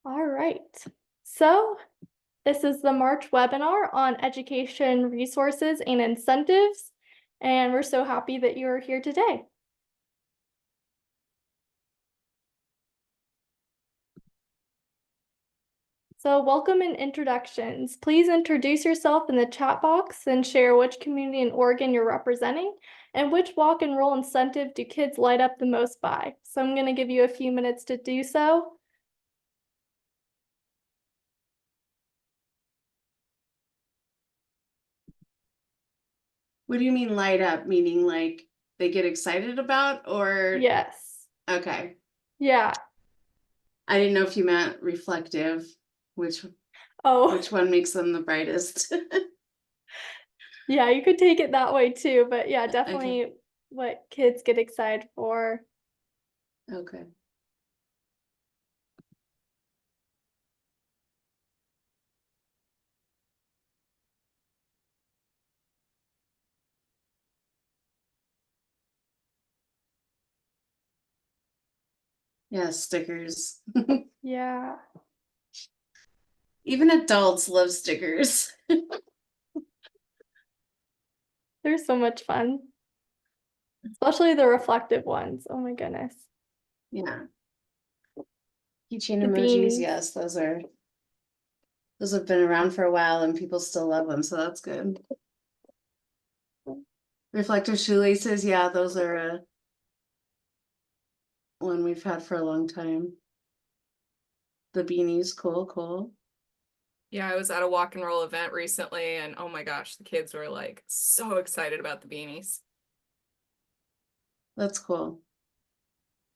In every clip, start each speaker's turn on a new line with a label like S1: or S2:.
S1: All right. So this is the March webinar on education resources and incentives, and we're so happy that you're here today. So welcome and introductions. Please introduce yourself in the chat box and share which community in Oregon you're representing and which walk and roll incentive do kids light up the most by. So I'm going to give you a few minutes to do so.
S2: What do you mean light up? Meaning like they get excited about, or?
S1: Yes.
S2: Okay.
S1: Yeah.
S2: I didn't know if you meant reflective, which
S1: Oh,
S2: one makes them the brightest.
S1: yeah, you could take it that way too, but yeah,
S2: Okay.
S1: definitely what kids get excited for.
S2: Okay. Yeah, stickers.
S1: Yeah.
S2: Even adults love stickers.
S1: They're so much fun. Especially the reflective ones. Oh my goodness.
S2: Yeah. Keychain
S1: The
S2: emojis,
S1: beans.
S2: yes, those have been around for a while and people still love them, so that's good. Reflective shoelaces, yeah, those are one we've had for a long time. The beanies, cool.
S3: Yeah, I was at a walk and roll event recently, and oh my gosh, the kids were like so excited about the beanies.
S2: That's cool.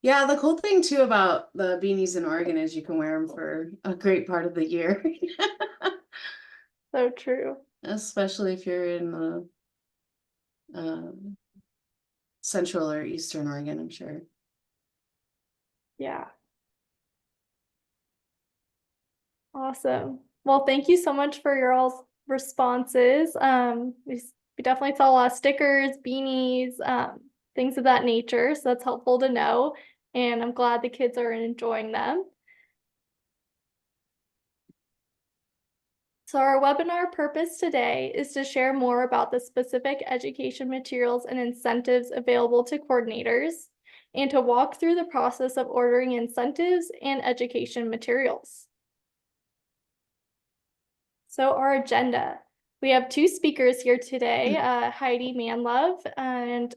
S2: Yeah, the cool thing too about the beanies in Oregon is you can wear them for a great part of the year.
S1: So true.
S2: Especially if you're in the central or eastern Oregon, I'm sure.
S1: Yeah. Awesome. Well, thank you so much for your all's responses. We definitely saw a lot of stickers, beanies, things of that nature. So that's helpful to know. And I'm glad the kids are enjoying them. So our webinar purpose today is to share more about the specific education materials and incentives available to coordinators and to walk through the process of ordering incentives and education materials. So our agenda, we have two speakers here today, Heidi Manlove and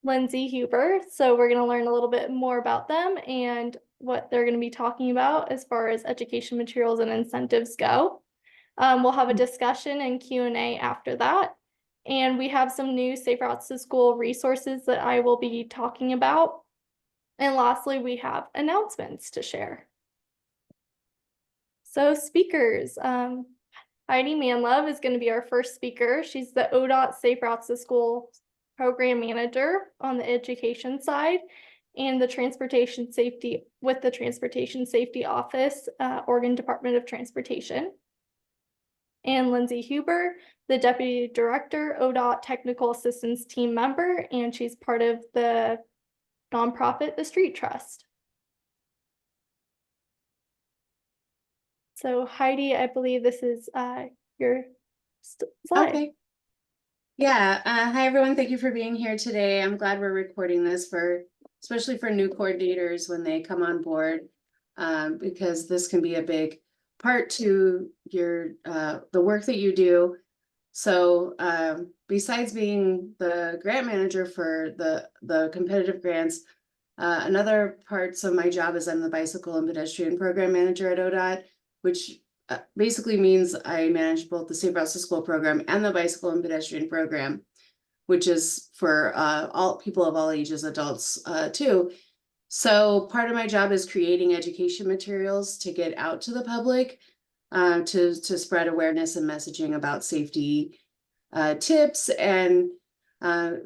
S1: Lindsay Huber. So we're going to learn a little bit more about them and what they're going to be talking about as far as education materials and incentives go. We'll have a discussion and Q&A after that. And we have some new Safe Routes to School resources that I will be talking about. And lastly, we have announcements to share. So speakers, Heidi Manlove is going to be our first speaker. She's the ODOT Safe Routes to School program manager on the education side and the transportation safety with the Transportation Safety Office, Oregon Department of Transportation. And Lindsay Huber, the Deputy Director, ODOT Technical Assistance Team member, and she's part of the nonprofit, the Street Trust. So Heidi, I believe this is your slide.
S2: Okay. Yeah, hi everyone. Thank you for being here today. I'm glad we're recording this especially for new coordinators when they come on board, because this can be a big part to your the work that you do. So besides being the grant manager for the competitive grants, another parts of my job is I'm the bicycle and pedestrian program manager at ODOT, which basically means I manage both the Safe Routes to School program and the bicycle and pedestrian program, which is for all people of all ages, adults too. So part of my job is creating education materials to get out to the public, to spread awareness and messaging about safety tips and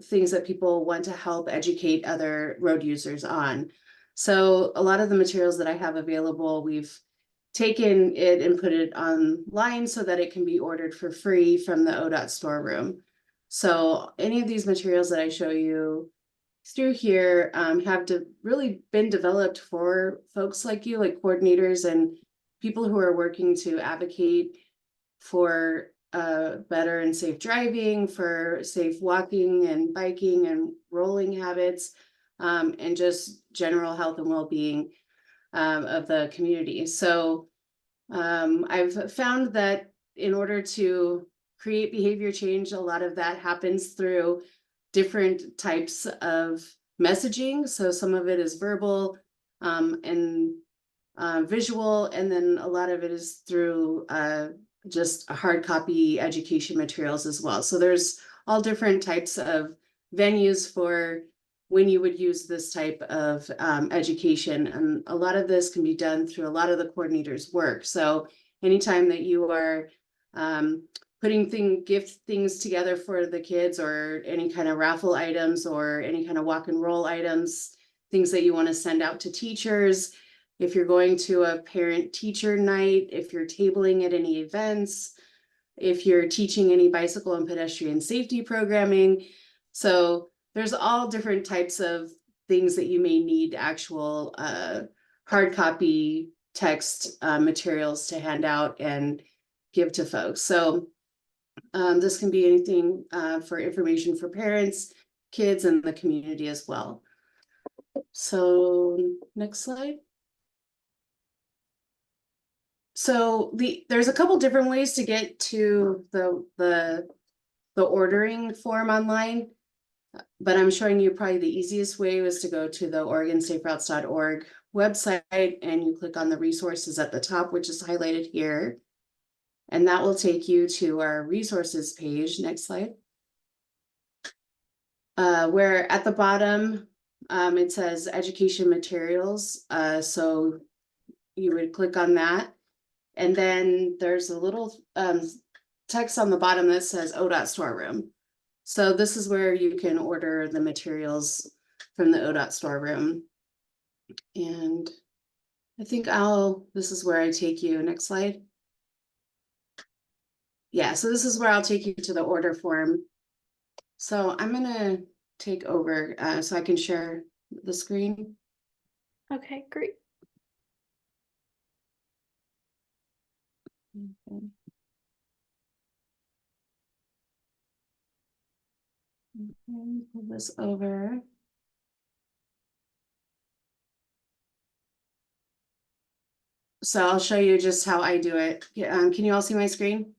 S2: things that people want to help educate other road users on. So a lot of the materials that I have available, we've taken it and put it online so that it can be ordered for free from the ODOT storeroom. So any of these materials that I show you through here have really been developed for folks like you, like coordinators and people who are working to advocate for better and safe driving, for safe walking and biking and rolling habits, and just general health and well-being of the community. So I've found that in order to create behavior change, a lot of that happens through different types of messaging. So some of it is verbal and visual, and then a lot of it is through just hard copy education materials as well. So there's all different types of venues for when you would use this type of education. And a lot of this can be done through a lot of the coordinators' work. So anytime that you are putting gift things together for the kids, or any kind of raffle items, or any kind of walk and roll items, things that you want to send out to teachers, if you're going to a parent teacher night, if you're tabling at any events, if you're teaching any bicycle and pedestrian safety programming. So there's all different types of things that you may need actual hard copy text materials to hand out and give to folks. So this can be anything for information for parents, kids, and the community as well. So next slide. So there's a couple different ways to get to the ordering form online, but I'm showing you probably the easiest way was to go to the OregonSafeRoutes.org website, and you click on the resources at the top, which is highlighted here. And that will take you to our resources page. Next slide. Where at the bottom, it says education materials. So you would click on that. And then there's a little text on the bottom that says ODOT Storeroom. So this is where you can order the materials from the ODOT Storeroom. And I think this is where I take you. Next slide. Yeah, so this is where I'll take you to the order form. So I'm gonna take over so I can share the screen.
S1: Okay, great.
S2: Okay. Pull this over. So I'll show you just how I do it. Can you all see my screen?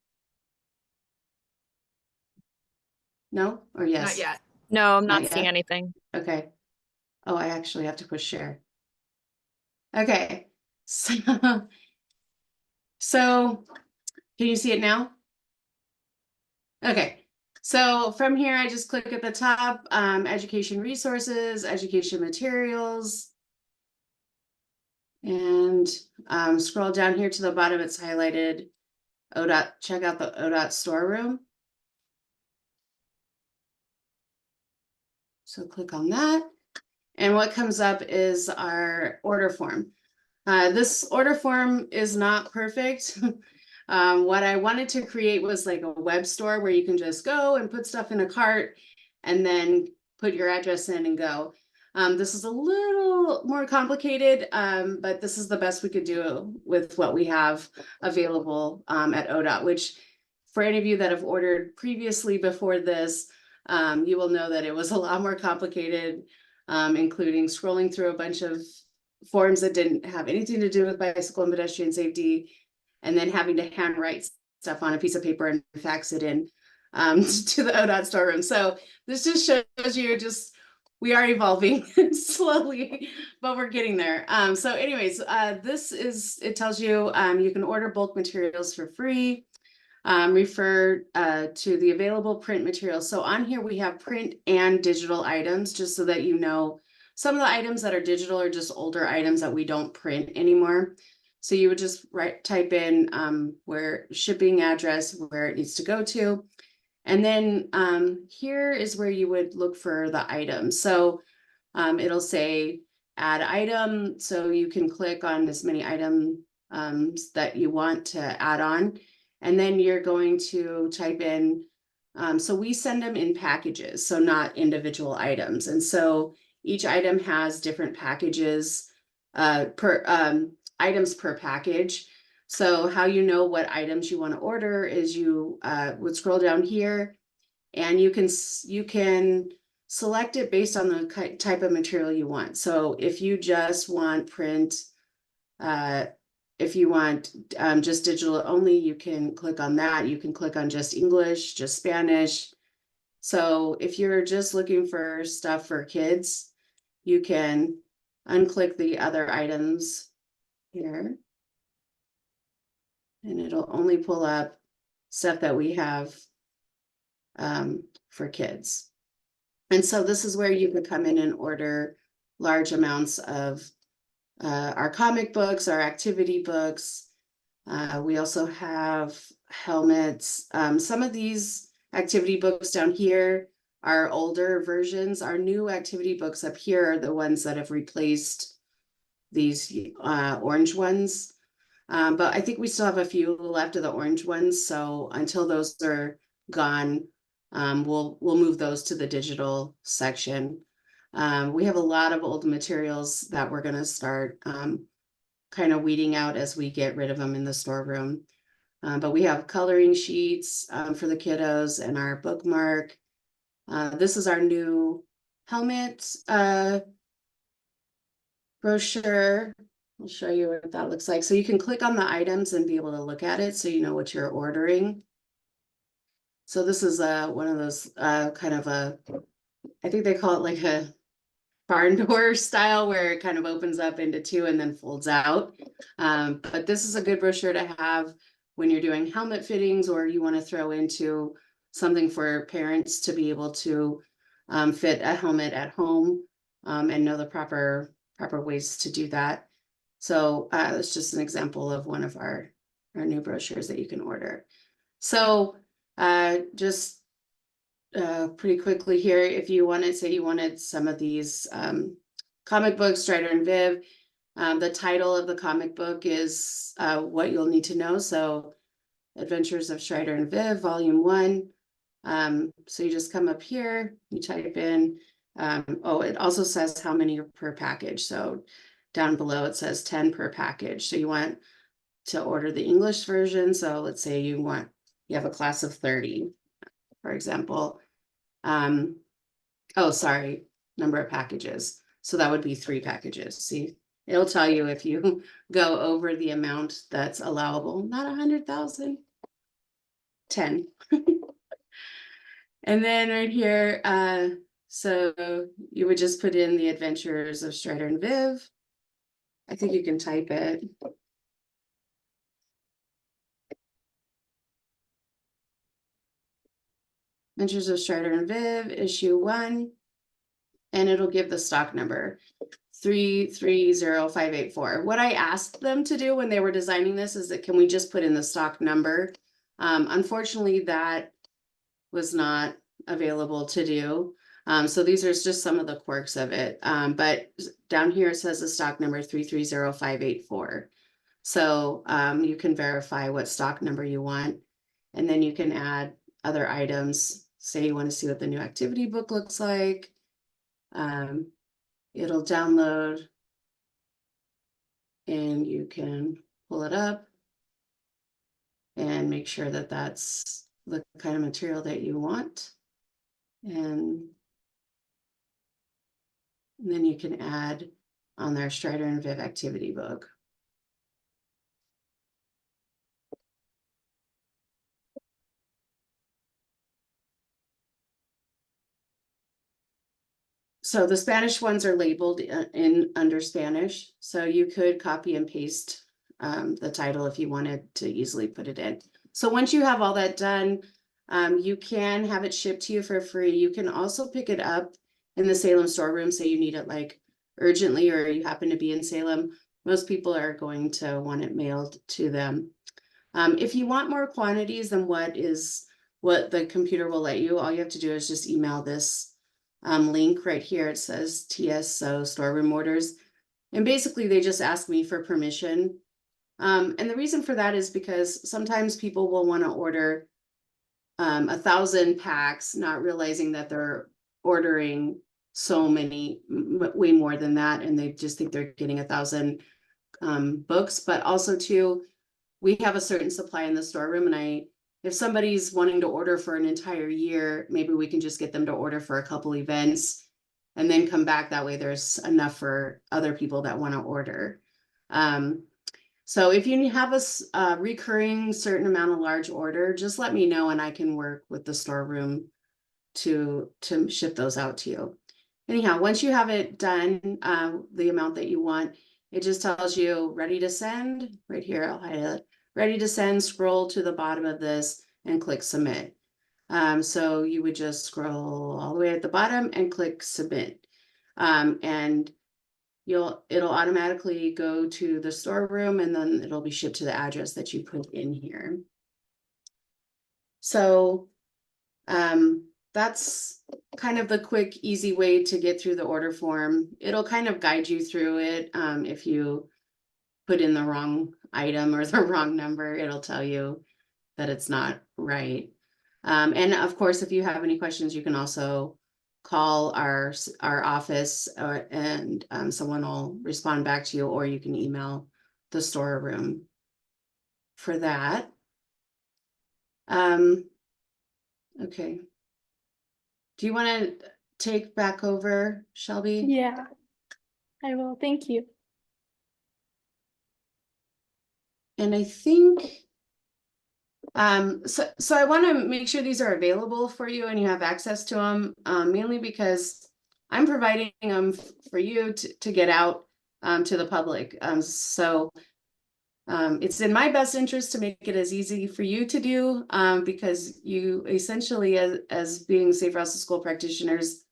S2: No or yes?
S3: Not yet.
S4: No, I'm
S2: Not
S4: not seeing
S2: yet?
S4: anything.
S2: Okay. Oh, I actually have to push share. Okay. So can you see it now? Okay. So from here, I just click at the top, education resources, education materials. And scroll down here to the bottom, it's highlighted ODOT, check out the ODOT Storeroom. So click on that. And what comes up is our order form. This order form is not perfect. What I wanted to create was like a web store where you can just go and put stuff in a cart and then put your address in and go. This is a little more complicated, but this is the best we could do with what we have available at ODOT, which for any of you that have ordered previously before this, you will know that it was a lot more complicated, including scrolling through a bunch of forms that didn't have anything to do with bicycle and pedestrian safety, and then having to handwrite stuff on a piece of paper and fax it in to the ODOT Storeroom. So this just shows you we are evolving slowly, but we're getting there. So anyways, it tells you you can order bulk materials for free. Refer to the available print materials. So on here we have print and digital items, just so that you know some of the items that are digital are just older items that we don't print anymore. So you would just type in where shipping address, where it needs to go to. And then here is where you would look for the items. So it'll say add item. So you can click on as many items that you want to add on. And then you're going to type in So we send them in packages, so not individual items. And so each item has different packages, per items per package. So how you know what items you want to order is you would scroll down here, and you can select it based on the type of material you want. So if you just want print, if you want just digital only, you can click on that. You can click on just English, just Spanish. So if you're just looking for stuff for kids, you can unclick the other items here. And it'll only pull up stuff that we have for kids. And so this is where you could come in and order large amounts of our comic books, our activity books. We also have helmets. Some of these activity books down here are older versions. Our new activity books up here are the ones that have replaced these orange ones. But I think we still have a few left of the orange ones. So until those are gone, we'll move those to the digital section. We have a lot of old materials that we're going to start kind of weeding out as we get rid of them in the storeroom. But we have coloring sheets for the kiddos and our bookmark. This is our new helmet brochure. I'll show you what that looks like. So you can click on the items and be able to look at it so you know what you're ordering. So this is one of those kind of I think they call it like a barn door style, where it kind of opens up into two and then folds out. But this is a good brochure to have when you're doing helmet fittings, or you want to throw into something for parents to be able to fit a helmet at home and know the proper ways to do that. So it's just an example of one of our new brochures that you can order. So just pretty quickly here, if you wanted, say you wanted some of these comic books, Strider and Viv, the title of the comic book is what you'll need to know. So Adventures of Strider and Viv, Volume 1. So you just come up here, you type in, it also says how many are per package. So down below it says 10 per package. So you want to order the English version. So let's say you have a class of 30, for example. Number of packages. So that would be 3 packages. See, it'll tell you if you go over the amount that's allowable, not 100,000, 10. And then right here, so you would just put in the Adventures of Strider and Viv. I think you can type it. Adventures of Strider and Viv, issue 1, and it'll give the stock number 330584. What I asked them to do when they were designing this is that, can we just put in the stock number? Unfortunately, that was not available to do. So these are just some of the quirks of it. But down here it says the stock number 330584. So you can verify what stock number you want, and then you can add other items. Say you want to see what the new activity book looks like. It'll download and you can pull it up and make sure that that's the kind of material that you want. And then you can add on their Strider and Viv activity book. So the Spanish ones are labeled under Spanish. So you could copy and paste the title if you wanted to easily put it in. So once you have all that done, you can have it shipped to you for free. You can also pick it up in the Salem storeroom. Say you need it like urgently, or you happen to be in Salem. Most people are going to want it mailed to them. If you want more quantities than what the computer will let you, all you have to do is just email this link right here. It says TSO storeroom orders. And basically they just ask me for permission. And the reason for that is because sometimes people will want to order 1,000 packs, not realizing that they're ordering so many, way more than that, and they just think they're getting 1,000 books. But also too, we have a certain supply in the storeroom, and if somebody's wanting to order for an entire year, maybe we can just get them to order for a couple events and then come back. That way there's enough for other people that want to order. So if you have a recurring certain amount of large order, just let me know and I can work with the storeroom to ship those out to you. Anyhow, once you have it done, the amount that you want, it just tells you ready to send. Right here, I'll highlight it. Ready to send, scroll to the bottom of this and click submit. So you would just scroll all the way at the bottom and click submit. And it'll automatically go to the storeroom, and then it'll be shipped to the address that you put in here. So that's kind of the quick, easy way to get through the order form. It'll kind of guide you through it. If you put in the wrong item or the wrong number, it'll tell you that it's not right. And of course, if you have any questions, you can also call our office, and someone will respond back to you, or you can email the storeroom for that. Okay. Do you want to take back over, Shelby?
S1: Yeah, I will. Thank you.
S2: And I think, so I want to make sure these are available for you and you have access to them, mainly because I'm providing them for you to get out to the public. It's in my best interest to make it as easy for you to do, because you essentially, as being Safe Routes to School practitioners,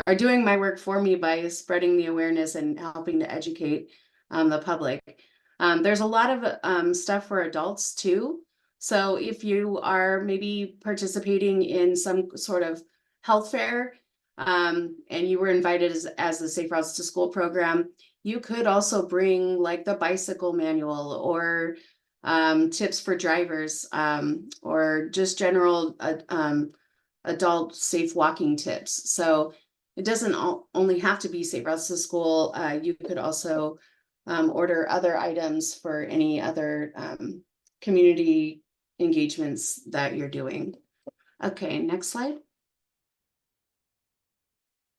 S2: are doing my work for me by spreading the awareness and helping to educate the public. There's a lot of stuff for adults too. So if you are maybe participating in some sort of health fair, and you were invited as the Safe Routes to School program, you could also bring like the bicycle manual, or tips for drivers, or just general adult safe walking tips. So it doesn't only have to be Safe Routes to School. You could also order other items for any other community engagements that you're doing. Okay, next slide.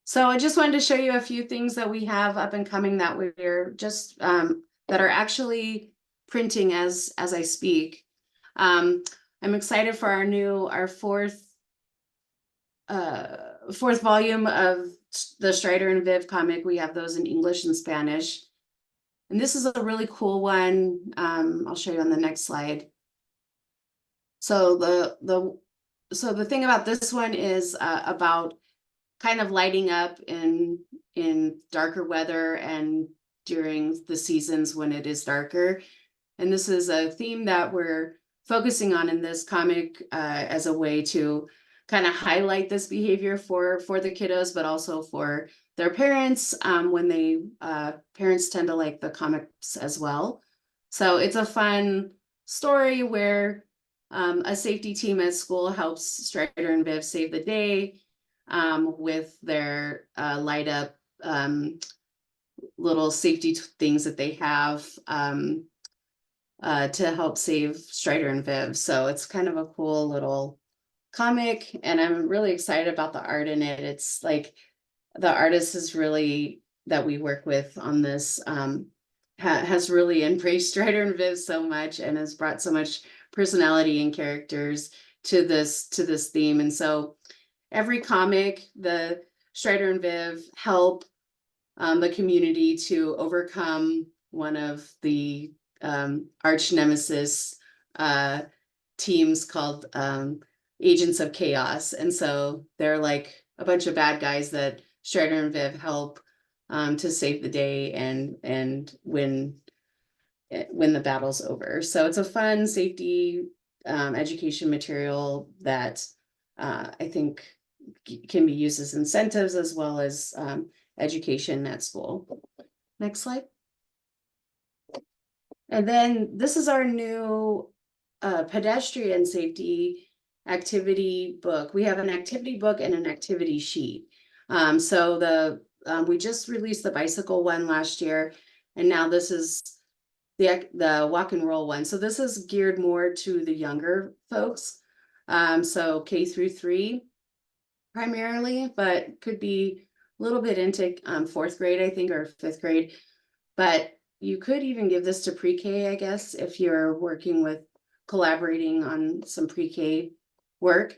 S2: So I just wanted to show you a few things that we have up and coming that we're just that are actually printing as I speak. I'm excited for our fourth volume of the Strider and Viv comic. We have those in English and Spanish. And this is a really cool one. I'll show you on the next slide. So the thing about this one is about kind of lighting up in darker weather and during the seasons when it is darker. And this is a theme that we're focusing on in this comic as a way to kind of highlight this behavior for the kiddos, but also for their parents, when parents tend to like the comics as well. So it's a fun story where a safety team at school helps Strider and Viv save the day with their light up little safety things that they have to help save Strider and Viv. So it's kind of a cool little comic, and I'm really excited about the art in it. It's like the artist is really that we work with on this has really embraced Strider and Viv so much and has brought so much personality and characters to this theme. And so every comic, the Strider and Viv help the community to overcome one of the arch nemesis teams called Agents of Chaos. And so they're like a bunch of bad guys that Strider and Viv help to save the day and win the battle's over. So it's a fun safety education material that I think can be used as incentives as well as education at school. Next slide. And then this is our new pedestrian safety activity book. We have an activity book and an activity sheet. So we just released the bicycle one last year, and now this is the walk and roll one. So this is geared more to the younger folks. So K-3 primarily, but could be a little bit into 4th grade, I think, or 5th grade. But you could even give this to pre-K, I guess, if you're working with collaborating on some pre-K work.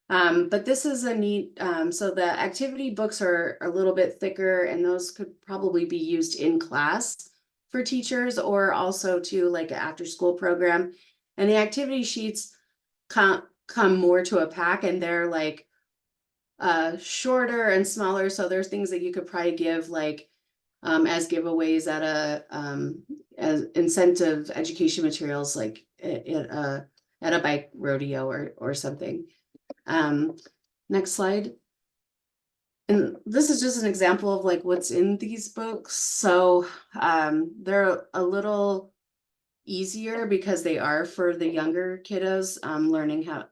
S2: But this is a neat, so the activity books are a little bit thicker, and those could probably be used in class for teachers, or also to like an after-school program. And the activity sheets come more to a pack, and they're like shorter and smaller. So there's things that you could probably give like as giveaways at as incentive education materials, like at a bike rodeo or something. Next slide. And this is just an example of like what's in these books. So they're a little easier because they are for the younger kiddos, learning how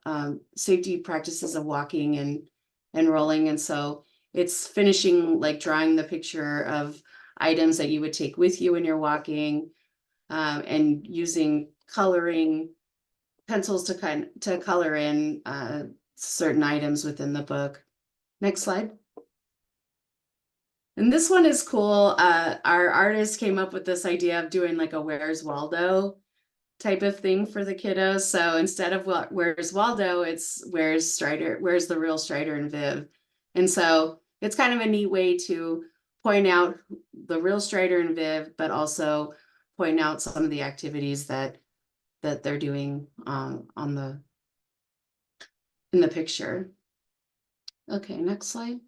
S2: safety practices of walking and rolling. And so it's finishing like drawing the picture of items that you would take with you when you're walking, and using coloring pencils to color in certain items within the book. Next slide. And this one is cool. Our artist came up with this idea of doing like a Where's Waldo type of thing for the kiddos. So instead of Where's Waldo, it's where's the real Strider and Viv. And so it's kind of a neat way to point out the real Strider and Viv, but also point out some of the activities that they're doing in the picture. Okay, next slide.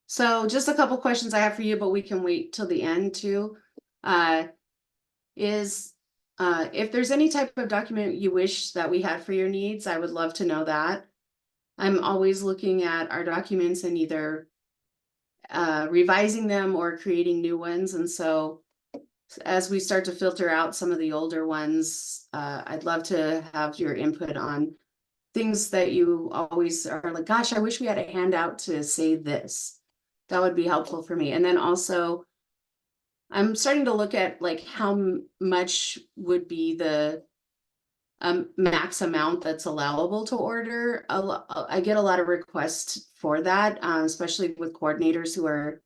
S2: So just a couple questions I have for you, but we can wait till the end too. If there's any type of document you wish that we had for your needs, I would love to know that. I'm always looking at our documents and either revising them or creating new ones. And so as we start to filter out some of the older ones, I'd love to have your input on things that you always are like, gosh, I wish we had a handout to say this. That would be helpful for me. And then also, I'm starting to look at like how much would be the max amount that's allowable to order. I get a lot of requests for that, especially with coordinators who are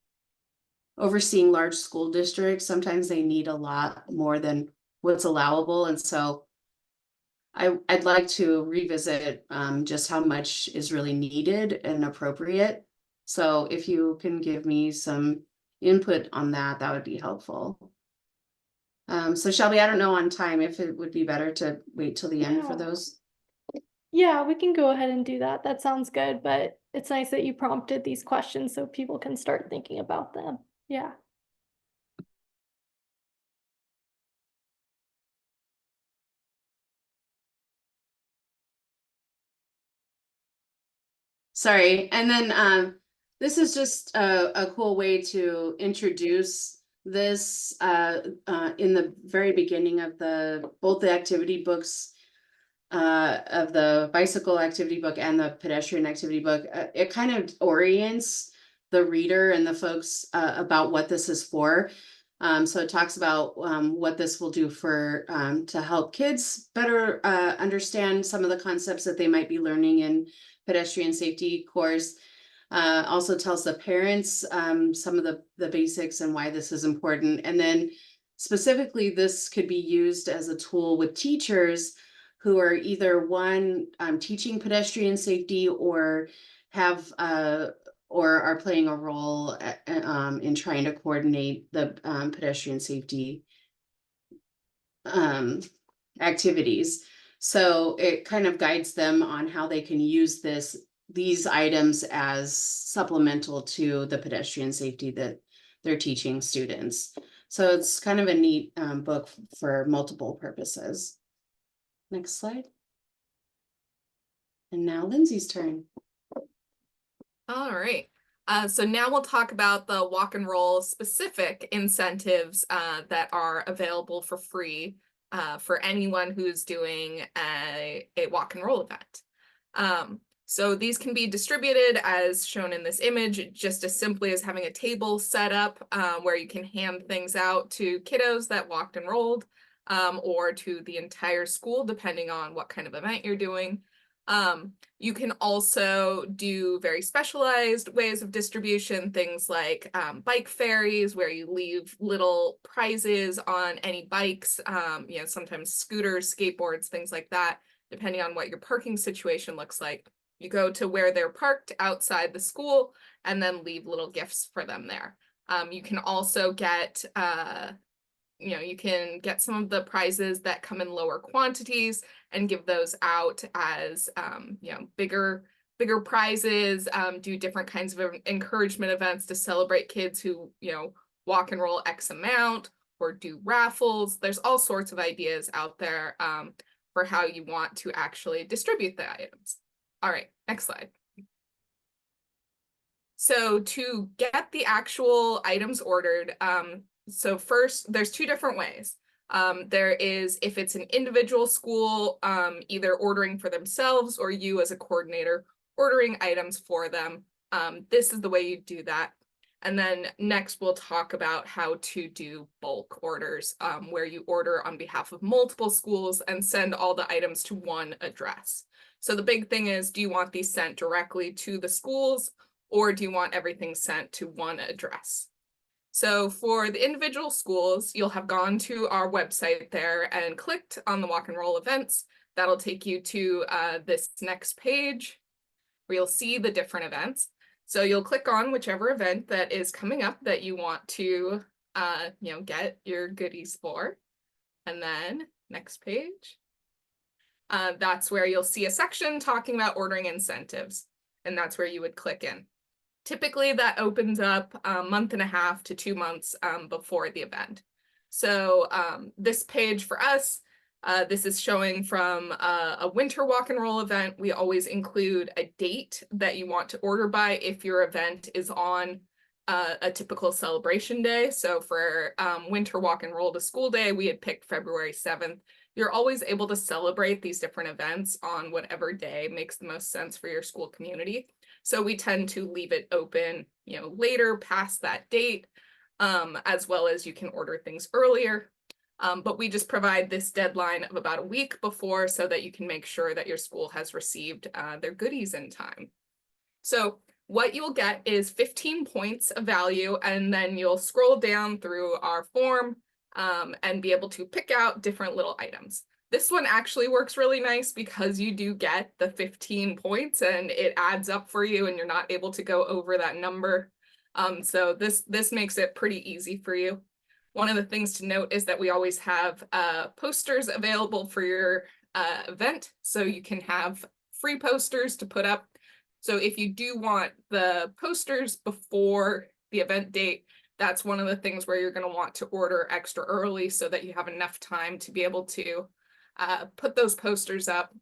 S2: overseeing large school districts. Sometimes they need a lot more than what's allowable. And so I'd like to revisit just how much is really needed and appropriate. So if you can give me some input on that, that would be helpful. So Shelby, I don't know on time if it would be better to wait till the end for those.
S1: Yeah, we can go ahead and do that. That sounds good, but it's nice that you prompted these questions so people can start thinking about them. Yeah.
S2: Sorry. And then this is just a cool way to introduce this in the very beginning of both the activity books of the bicycle activity book and the pedestrian activity book. It kind of orients the reader and the folks about what this is for. So it talks about what this will do for to help kids better understand some of the concepts that they might be learning in pedestrian safety course. Also tells the parents some of the basics and why this is important. And then specifically, this could be used as a tool with teachers who are either teaching pedestrian safety or have or are playing a role in trying to coordinate the pedestrian safety activities. So it kind of guides them on how they can use these items as supplemental to the pedestrian safety that they're teaching students. So it's kind of a neat book for multiple purposes. Next slide. And now Lindsay's turn.
S3: All right. So now we'll talk about the walk and roll specific incentives that are available for free for anyone who's doing a walk and roll event. So these can be distributed as shown in this image, just as simply as having a table set up where you can hand things out to kiddos that walked and rolled, or to the entire school, depending on what kind of event you're doing. You can also do very specialized ways of distribution, things like bike ferries, where you leave little prizes on any bikes, you know, sometimes scooters, skateboards, things like that, depending on what your parking situation looks like. You go to where they're parked outside the school and then leave little gifts for them there. You can also get, you know, you can get some of the prizes that come in lower quantities and give those out as, you know, bigger prizes, do different kinds of encouragement events to celebrate kids who, you know, walk and roll X amount, or do raffles. There's all sorts of ideas out there for how you want to actually distribute the items. All right, next slide. So to get the actual items ordered, so first, there's two different ways. There is, if it's an individual school, either ordering for themselves or you as a coordinator ordering items for them. This is the way you do that. And then next we'll talk about how to do bulk orders, where you order on behalf of multiple schools and send all the items to one address. So the big thing is, do you want these sent directly to the schools, or do you want everything sent to one address? So for the individual schools, you'll have gone to our website there and clicked on the walk and roll events. That'll take you to this next page where you'll see the different events. So you'll click on whichever event that is coming up that you want to, you know, get your goodies for. And then next page. That's where you'll see a section talking about ordering incentives. And that's where you would click in. Typically that opens up a month and a half to 2 months before the event. So this page for us, this is showing from a winter walk and roll event. We always include a date that you want to order by if your event is on a typical celebration day. So for winter walk and roll to school day, we had picked February 7th. You're always able to celebrate these different events on whatever day makes the most sense for your school community. So we tend to leave it open, you know, later past that date, as well as you can order things earlier. But we just provide this deadline of about a week before so that you can make sure that your school has received their goodies in time. So what you'll get is 15 points of value, and then you'll scroll down through our form and be able to pick out different little items. This one actually works really nice because you do get the 15 points and it adds up for you and you're not able to go over that number. So this makes it pretty easy for you. One of the things to note is that we always have posters available for your event, so you can have free posters to put up. So if you do want the posters before the event date, that's one of the things where you're going to want to order extra early so that you have enough time to be able to put those posters up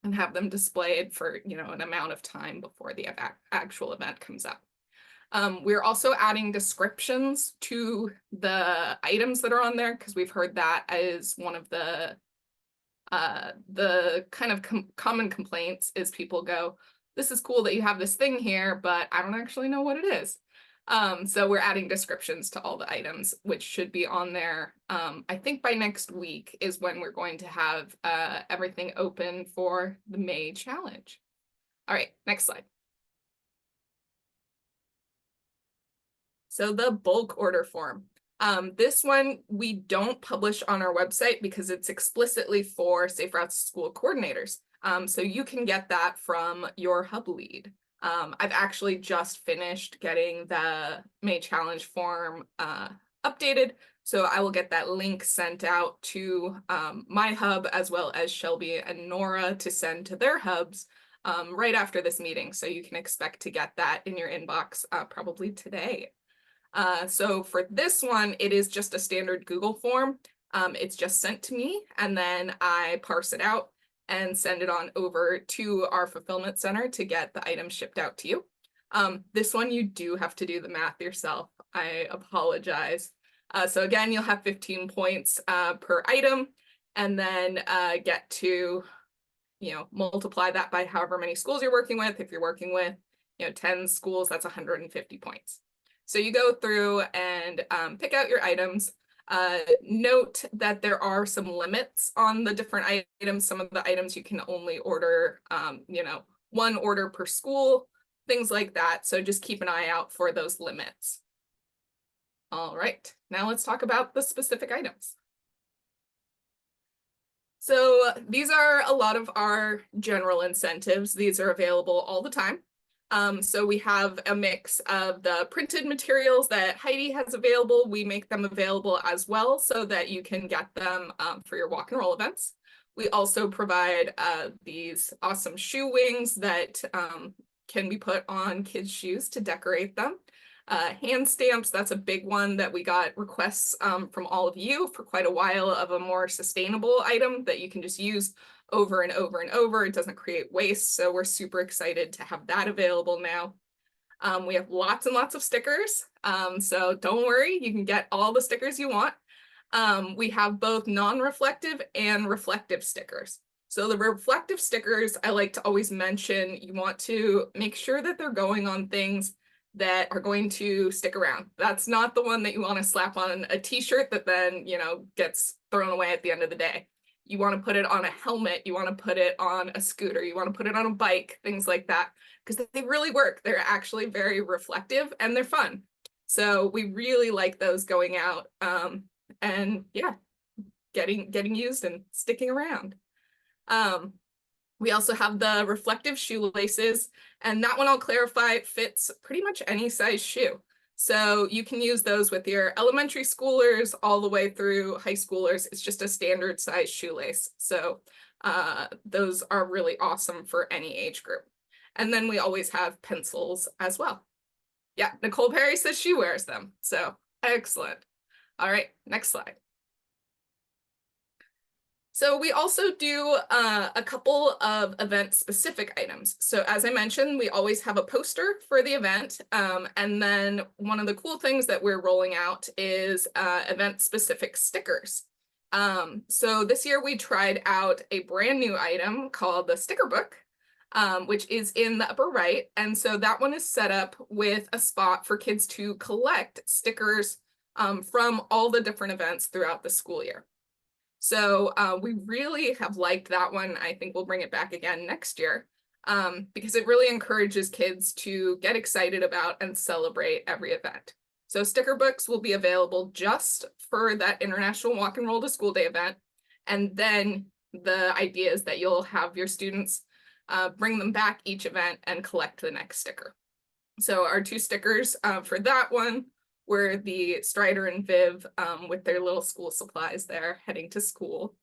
S3: and have them displayed for, you know, an amount of time before the actual event comes up. We're also adding descriptions to the items that are on there, because we've heard that as one of the kind of common complaints is people go, this is cool that you have this thing here, but I don't actually know what it is. So we're adding descriptions to all the items, which should be on there. I think by next week is when we're going to have everything open for the May challenge. All right, next slide. So the bulk order form. This one we don't publish on our website because it's explicitly for Safe Routes to School coordinators. So you can get that from your hub lead. I've actually just finished getting the May challenge form updated, so I will get that link sent out to my hub, as well as Shelby and Nora to send to their hubs right after this meeting. So you can expect to get that in your inbox probably today. So for this one, it is just a standard Google form. It's just sent to me, and then I parse it out and send it on over to our fulfillment center to get the items shipped out to you. This one, you do have to do the math yourself. I apologize. So again, you'll have 15 points per item. and then get to, multiply that by however many schools you're working with. If you're working with, 10 schools, that's 150 points. So you go through and pick out your items. Note that there are some limits on the different items. Some of the items you can only order, one order per school, things like that. So just keep an eye out for those limits. All right, now let's talk about the specific items. So these are a lot of our general incentives. These are available all the time. So we have a mix of the printed materials that Heidi has available. We make them available as well so that you can get them for your walk and roll events. We also provide these awesome shoe wings that can be put on kids' shoes to decorate them. Hand stamps, that's a big one that we got requests from all of you for quite a while of a more sustainable item that you can just use over and over and over. It doesn't create waste, so we're super excited to have that available now. We have lots and lots of stickers, so don't worry, you can get all the stickers you want. We have both non-reflective and reflective stickers. So the reflective stickers, I like to always mention, you want to make sure that they're going on things that are going to stick around. That's not the one that you want to slap on a t-shirt that then, gets thrown away at the end of the day. You want to put it on a helmet, you want to put it on a scooter, you want to put it on a bike, things like that, because they really work. They're actually very reflective and they're fun. So we really like those going out and yeah, getting used and sticking around. We also have the reflective shoelaces, and that one, I'll clarify, fits pretty much any size shoe. So you can use those with your elementary schoolers all the way through high schoolers. It's just a standard size shoelace. So those are really awesome for any age group. And then we always have pencils as well. Yeah, Nicole Perry says she wears them. So excellent. All right, next slide. So we also do a couple of event-specific items. So as I mentioned, we always have a poster for the event. And then one of the cool things that we're rolling out is event-specific stickers. So this year we tried out a brand new item called the sticker book, which is in the upper right. And so that one is set up with a spot for kids to collect stickers from all the different events throughout the school year. So we really have liked that one. I think we'll bring it back again next year because it really encourages kids to get excited about and celebrate every event. So sticker books will be available just for that International Walk and Roll to School Day event. And then the idea is that you'll have your students bring them back each event and collect the next sticker. So our two stickers for that one were the Strider and Viv with their little school supplies there heading to school.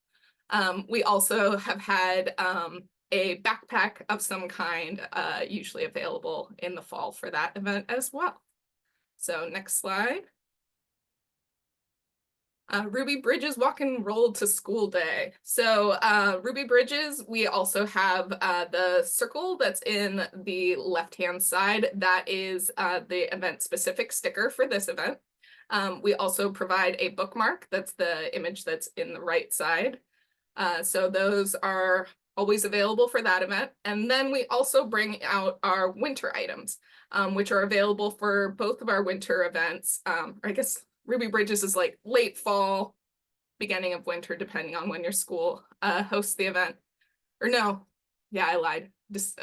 S3: We also have had a backpack of some kind usually available in the fall for that event as well. So next slide. Ruby Bridges Walk and Roll to School Day. So Ruby Bridges, we also have the circle that's in the left-hand side. That is the event-specific sticker for this event. We also provide a bookmark. That's the image that's in the right side. So those are always available for that event. And then we also bring out our winter items, which are available for both of our winter events. I guess Ruby Bridges is like late fall, beginning of winter, depending on when your school hosts the event. Or no, yeah, I lied. Just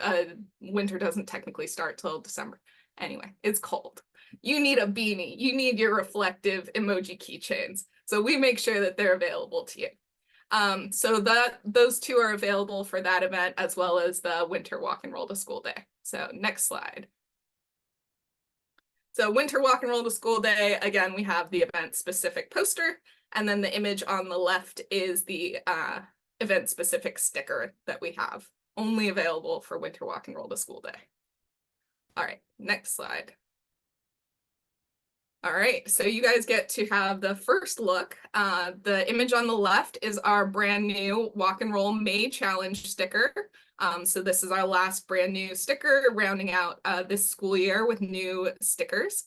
S3: winter doesn't technically start till December. Anyway, it's cold. You need a beanie. You need your reflective emoji keychains. So we make sure that they're available to you. So those two are available for that event as well as the winter walk and roll to school day. So next slide. So winter walk and roll to school day, again, we have the event specific poster, and then the image on the left is the event specific sticker that we have, only available for winter walk and roll to school day. All right, next slide. All right, so you guys get to have the first look. The image on the left is our brand new Walk and Roll May Challenge sticker. So this is our last brand new sticker, rounding out this school year with new stickers.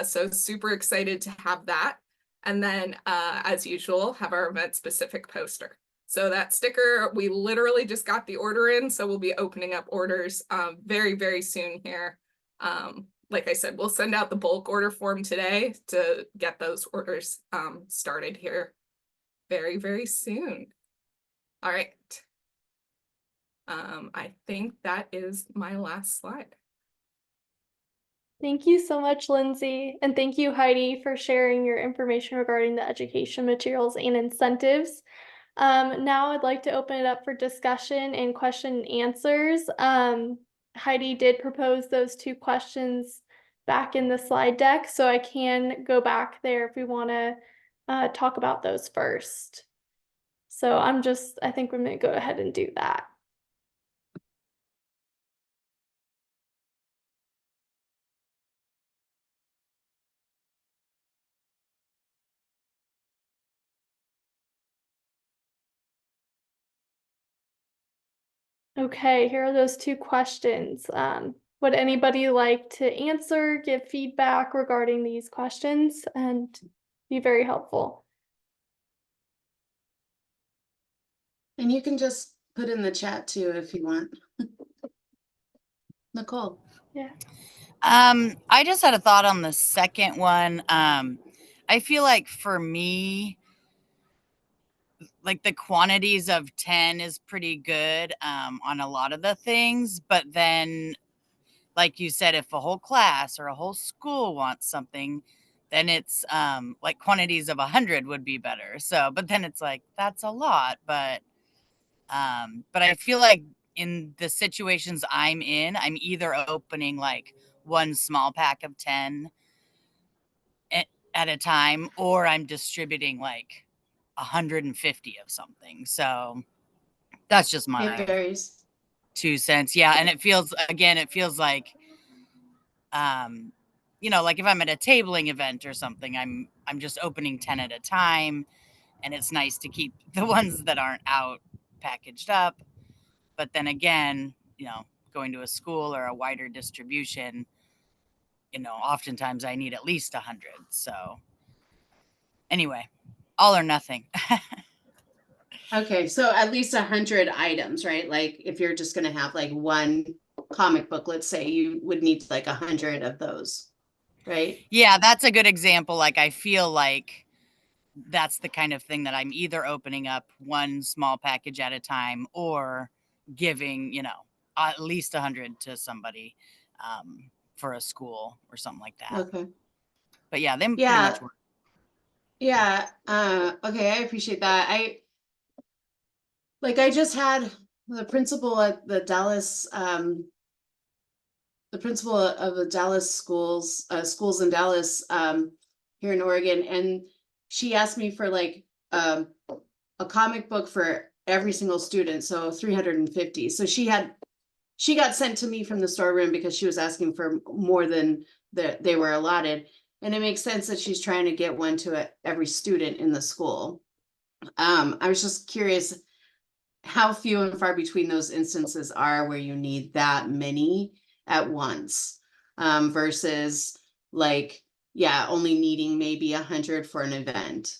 S3: So super excited to have that. And then, as usual, have our event specific poster. So that sticker, we literally just got the order in, so we'll be opening up orders very, very soon here. Like I said, we'll send out the bulk order form today to get those orders started here very, very soon. All right. I think that is my last slide.
S1: Thank you so much, Lindsay. And thank you, Heidi, for sharing your information regarding the education materials and incentives. Now I'd like to open it up for discussion and question and answers. Heidi did propose those 2 questions back in the slide deck, so I can go back there if we want to talk about those first. So I think we're going to go ahead and do that. Okay, here are those 2 questions. Would anybody like to answer, give feedback regarding these questions, and be very helpful?
S2: And you can just put in the chat too if you want. Nicole.
S1: Yeah.
S4: I just had a thought on the second one. I feel like for me, like the quantities of 10 is pretty good on a lot of the things, but then like you said, if a whole class or a whole school wants something, then it's like quantities of 100 would be better. So, but then it's like, that's a lot, but I feel like in the situations I'm in, I'm either opening like one small pack of 10 at a time, or I'm distributing like 150 of something. So that's just
S2: It
S4: my
S2: varies.
S4: 2 cents. Yeah. And it feels like, you know, like if I'm at a tabling event or something, I'm just opening 10 at a time. And it's nice to keep the ones that aren't out packaged up. But then again, you know, going to a school or a wider distribution, you know, oftentimes I need at least 100. So anyway, all or nothing.
S2: Okay, so at least 100 items, right? Like if you're just gonna have like one comic book, let's say, you would need like 100 of those, right?
S4: Yeah, that's a good example. Like I feel like that's the kind of thing that I'm either opening up one small package at a time or giving, you know, at least 100 to somebody for a school or something like that.
S2: Okay.
S4: But yeah, them pretty
S2: Yeah.
S4: much work.
S2: Yeah. Okay, I appreciate that. I just had the principal at the Dallas, the principal of the Dallas schools in Dallas, here in Oregon, and she asked me for like a comic book for every single student, so 350. So she got sent to me from the storeroom because she was asking for more than they were allotted, and it makes sense that she's trying to get one to every student in the school. I was just curious how few and far between those instances are where you need that many at once, versus like, yeah, only needing maybe 100 for an event.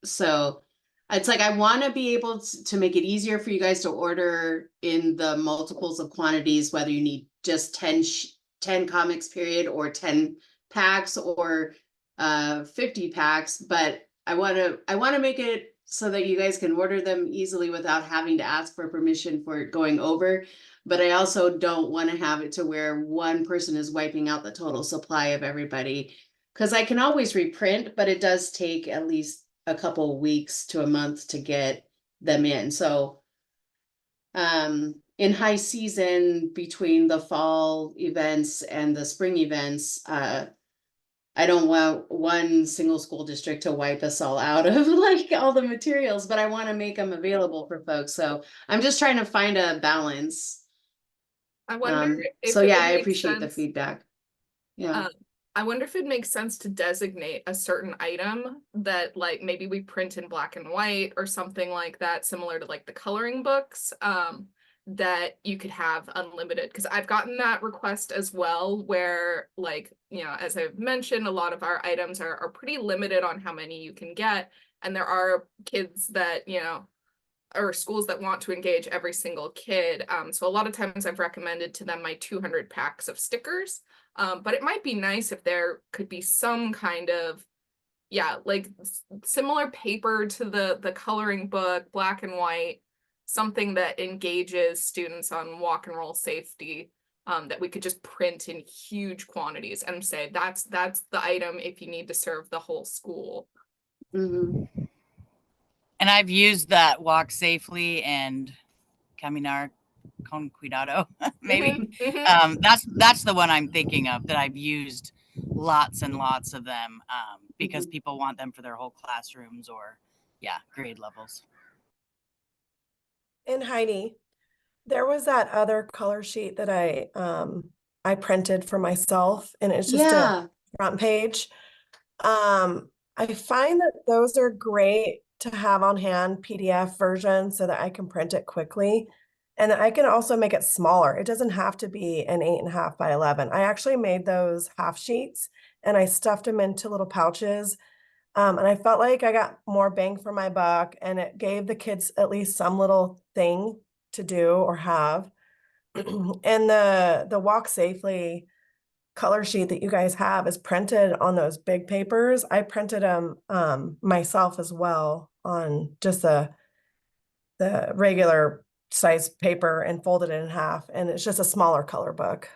S2: So it's like, I want to be able to make it easier for you guys to order in the multiples of quantities, whether you need just 10 comics period, or 10 packs, or 50 packs, but I want to make it so that you guys can order them easily without having to ask for permission for it going over. But I also don't want to have it to where one person is wiping out the total supply of everybody, because I can always reprint, but it does take at least a couple weeks to a month to get them in. So in high season between the fall events and the spring events, I don't want one single school district to wipe us all out of like all the materials, but I want to make them available for folks. So I'm just trying to find a balance.
S3: I wonder if
S2: So
S3: it
S2: yeah,
S3: would
S2: I
S3: make
S2: appreciate the
S3: sense.
S2: feedback. Yeah.
S3: I wonder if it makes sense to designate a certain item that like maybe we print in black and white or something like that, similar to like the coloring books, that you could have unlimited. Because I've gotten that request as well, where like, you know, as I've mentioned, a lot of our items are pretty limited on how many you can get. And there are kids that, you know, or schools that want to engage every single kid. So a lot of times I've recommended to them my 200 packs of stickers. But it might be nice if there could be some kind of, yeah, like similar paper to the coloring book, black and white, something that engages students on walk and roll safety, that we could just print in huge quantities and say that's the item if you need to serve the whole school.
S2: Mhm.
S4: And I've used that walk safely and caminar con cuidado, maybe.
S3: Mhm.
S4: That's the one I'm thinking of that I've used lots and lots of them, because
S2: Mhm.
S4: people want them for their whole classrooms or, yeah, grade levels.
S5: And Heidi, there was that other color sheet that I printed for myself, and it's just a
S2: Yeah,
S5: front page. I find that those are great to have on hand PDF version so that I can print it quickly. And I can also make it smaller. It doesn't have to be an 8.5 by 11. I actually made those half sheets and I stuffed them into little pouches. And I felt like I got more bang for my buck, and it gave the kids at least some little thing to do or have. And the Walk Safely color sheet that you guys have is printed on those big papers. I printed them myself as well on just the regular size paper and folded it in half, and it's just a smaller color book.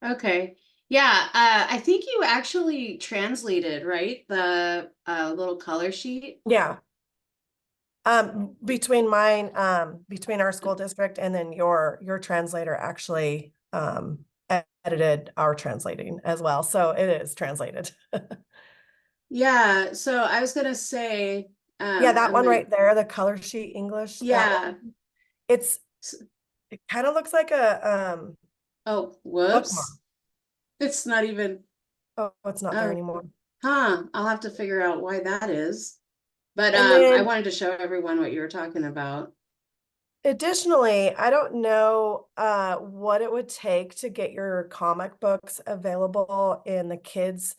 S2: okay. Yeah, I think you actually translated, right? The little color sheet.
S5: Yeah. Between between our school district and then your translator actually edited our translating as well. So it is translated.
S2: Yeah, so I was gonna say,
S5: Yeah, that
S2: I'm
S5: one
S2: gonna,
S5: right there, the color sheet English, that
S2: yeah.
S5: one. It's
S2: S-
S5: it kind of looks like a
S2: Oh,
S5: bookmark.
S2: whoops. It's not even,
S5: Oh, it's not there
S2: oh,
S5: anymore.
S2: I'll have to figure out why that is. But
S5: And
S2: I
S5: then
S2: wanted to show everyone what you were talking about.
S5: additionally, I don't know what it would take to get your comic books available in the kids.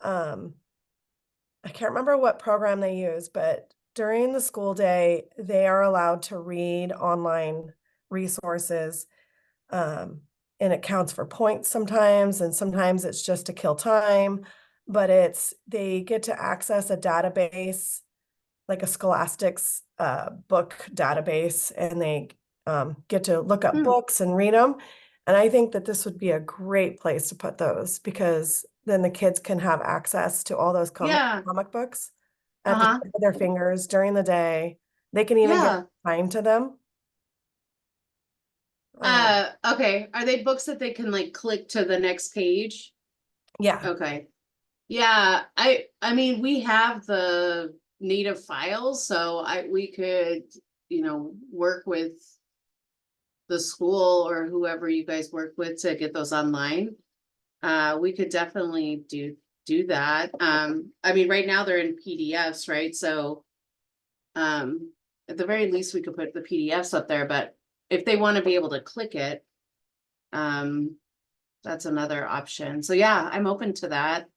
S5: Um, I can't remember what program they use, but during the school day, they are allowed to read online resources. Um, and it counts for points sometimes, and sometimes it's just to kill time, but they get to access a database like a Scholastic's book database, and they get to look up
S2: Hmm.
S5: books and read them. And I think that this would be a great place to put those, because then the kids can have access to all those
S2: Yeah,
S5: comic books at the
S2: uh-huh.
S5: tip of their fingers during the day. They can even get
S2: Yeah.
S5: time to them.
S2: Okay. Are they books that they can like click to the next page?
S5: Yeah.
S2: Okay. Yeah, I mean, we have the native files, so we could, work with the school or whoever you guys work with to get those online. We could definitely do that. I mean, right now they're in PDFs, right? So at the very least we could put the PDFs up there, but if they want to be able to click it, that's another option. So yeah, I'm open to that.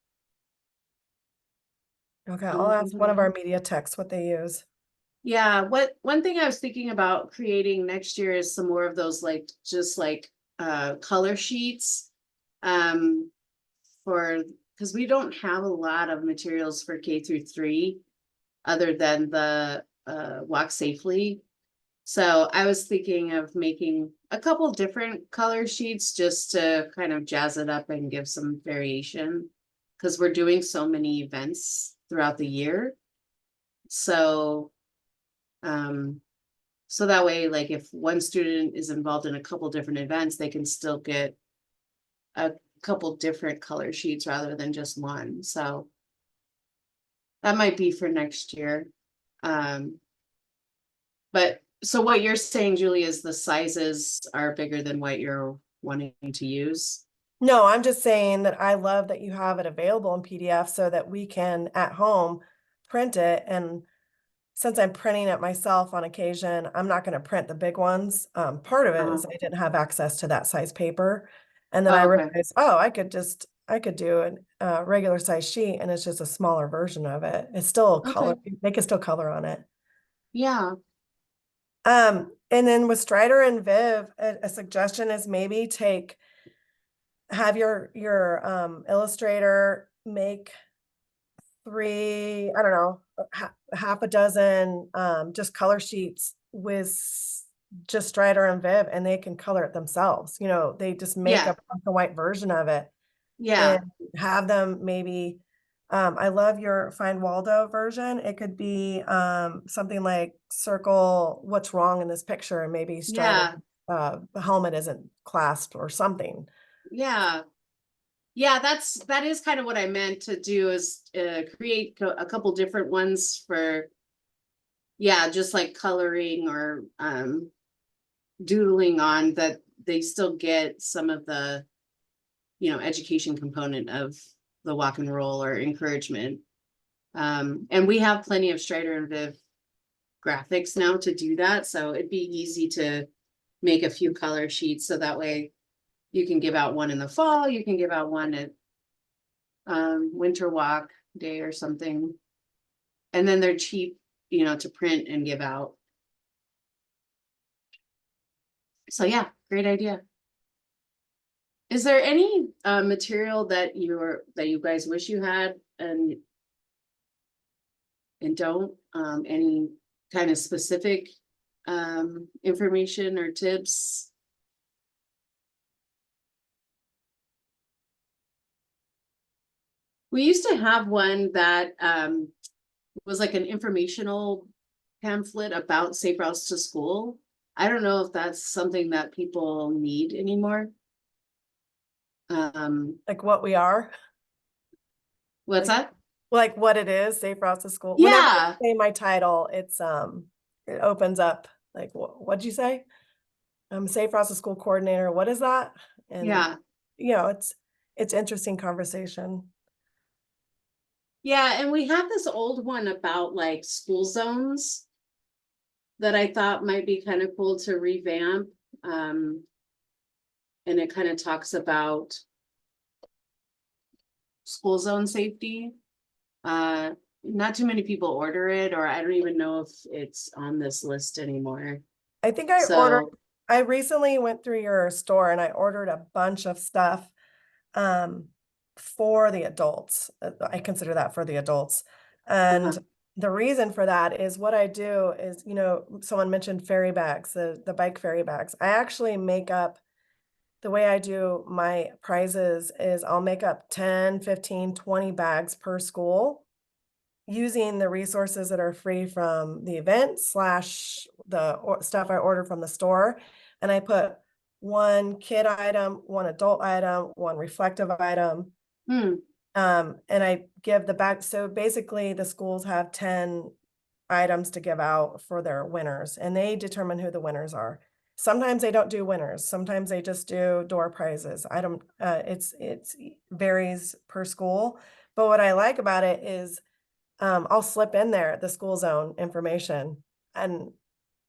S5: Okay.
S2: I'm
S5: I'll
S2: open
S5: ask
S2: to
S5: one of
S2: that.
S5: our media techs what they use.
S2: Yeah, one thing I was thinking about creating next year is some more of those like just like color sheets. Um for because we don't have a lot of materials for K through 3 other than the Walk Safely. So I was thinking of making a couple different color sheets just to kind of jazz it up and give some variation, because we're doing so many events throughout the year. So so that way, like if one student is involved in a couple different events, they can still get a couple different color sheets rather than just one. So that might be for next year. Um, but so what you're saying, Julie, is the sizes are bigger than what you're wanting to use?
S5: No, I'm just saying that I love that you have it available in PDF so that we can at home print it. And since I'm printing it myself on occasion, I'm not going to print the big ones. Part of it is I didn't have access to that size paper. And then I
S2: Oh, okay.
S5: realized, oh, I could do a regular size sheet, and it's just a smaller version of it. It's still color.
S2: Okay.
S5: They can still color on it.
S2: Yeah,
S5: And then with Strider and Viv, a suggestion is maybe have your illustrator make 3, I don't know, half a dozen just color sheets with just Strider and Viv, and they can color it themselves. You know, they just make
S2: Yeah.
S5: a black and white version of it
S2: yeah,
S5: and have them maybe. I love your Find Waldo version. It could be something like circle what's wrong in this picture, and maybe Strider the helmet isn't clasped or something.
S2: yeah. Yeah, that is kind of what I meant to do, is create a couple different ones for, yeah, just like coloring or doodling on, that they still get some of the, education component of the walk and roll or encouragement. And we have plenty of Strider and Viv graphics now to do that, so it'd be easy to make a few color sheets, so that way you can give out one in the fall, you can give out one at winter walk day or something. And then they're cheap, to print and give out. So yeah, great idea. Is there any material that you guys wish you had and don't, any kind of specific information or tips? We used to have one that was like an informational pamphlet about safe routes to school. I don't know if that's something that people need anymore.
S5: Like what we are,
S2: What's that?
S5: like what it is, Safe Routes to School. Whenever I
S2: Yeah,
S5: say my title, it opens up like, what'd you say? I'm Safe Routes to School coordinator. What is that? And
S2: yeah,
S5: it's interesting conversation.
S2: yeah. And we have this old one about like school zones that I thought might be kind of cool to revamp. And it kind of talks about school zone safety. Not too many people order it, or I don't even know if it's on this list anymore.
S5: I think
S2: So,
S5: I recently went through your store and I ordered a bunch of stuff for the adults. I consider that for the adults. And the reason for that is what I do is, someone mentioned ferry bags, the bike ferry bags. I actually make up, the way I do my prizes is I'll make up 10, 15, 20 bags per school using the resources that are free from the event / the stuff I order from the store. And I put one kid item, one adult item, one reflective item. And I give the back. So basically the schools have 10 items to give out for their winners, and they determine who the winners are. Sometimes they don't do winners. Sometimes they just do door prizes. I don't, it's varies per school. But what I like about it is I'll slip in there the school zone information. And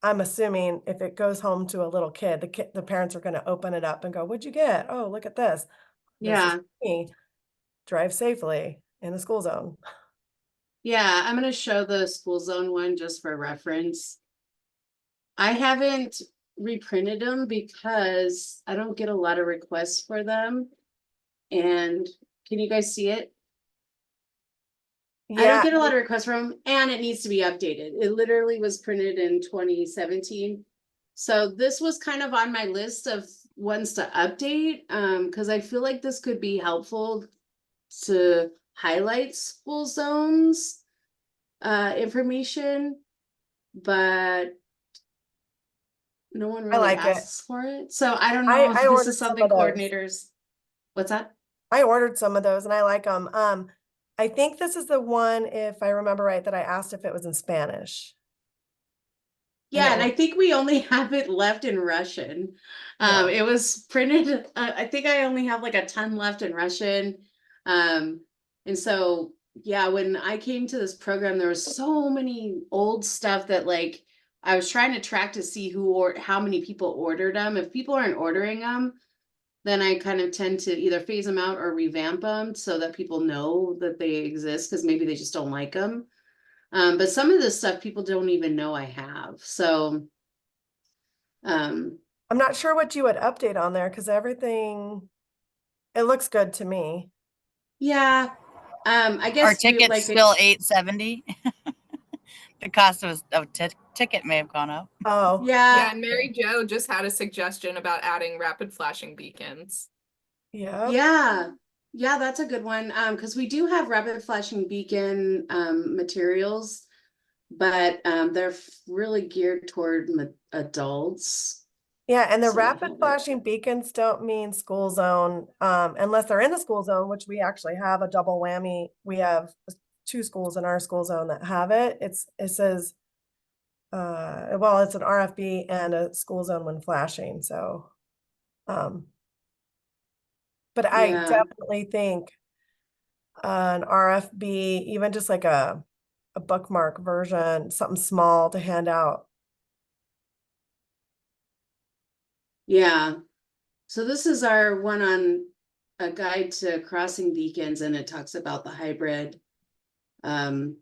S5: I'm assuming if it goes home to a little kid, the parents are going to open it up and go, "What'd you get? Oh, look at this. This is
S2: yeah,
S5: me. Drive safely in the school zone."
S2: yeah, I'm going to show the school zone one just for reference. I haven't reprinted them because I don't get a lot of requests for them. And can you guys see it? I don't
S5: Yeah,
S2: get a lot of requests from them, and it needs to be updated. It literally was printed in 2017. So this was kind of on my list of ones to update, because I feel like this could be helpful to highlight school zones information, but no one
S5: I
S2: really
S5: like it.
S2: asks for it. So I don't know if
S5: I
S2: this
S5: ordered
S2: is
S5: some
S2: something
S5: of those.
S2: coordinators. What's that?
S5: I ordered some of those and I like them. I think this is the one, if I remember right, that I asked if it was in Spanish.
S2: Yeah, and I think we only have it left in Russian.
S5: Yeah.
S2: It was printed, I think I only have like a ton left in Russian. And so, yeah, when I came to this program, there was so many old stuff that like I was trying to track to see who or how many people ordered them. If people aren't ordering them, then I kind of tend to either phase them out or revamp them so that people know that they exist, because maybe they just don't like them. But some of this stuff people don't even know I have. So,
S5: I'm not sure what you would update on there because everything, it looks good to me.
S2: yeah. I
S4: Our
S2: guess we
S4: ticket's
S2: like
S4: still $8.70. The cost of a ticket may have gone up.
S5: Oh,
S3: Yeah,
S2: yeah.
S3: and Mary Jo just had a suggestion about adding rapid flashing beacons.
S5: yeah.
S2: Yeah. Yeah, that's a good one. Because we do have rapid flashing beacon materials, but they're really geared toward adults.
S5: Yeah, and the
S2: So we
S5: rapid
S2: have it.
S5: flashing beacons don't mean school zone, unless they're in the school zone, which we actually have a double whammy. We have 2 schools in our school zone that have it. It says, well, it's an RFB and a school zone when flashing, so. But I
S2: Yeah.
S5: definitely think an RFB, even just like a bookmark version, something small to hand out.
S2: Yeah. So this is our one on a guide to crossing beacons, and it talks about the hybrid. And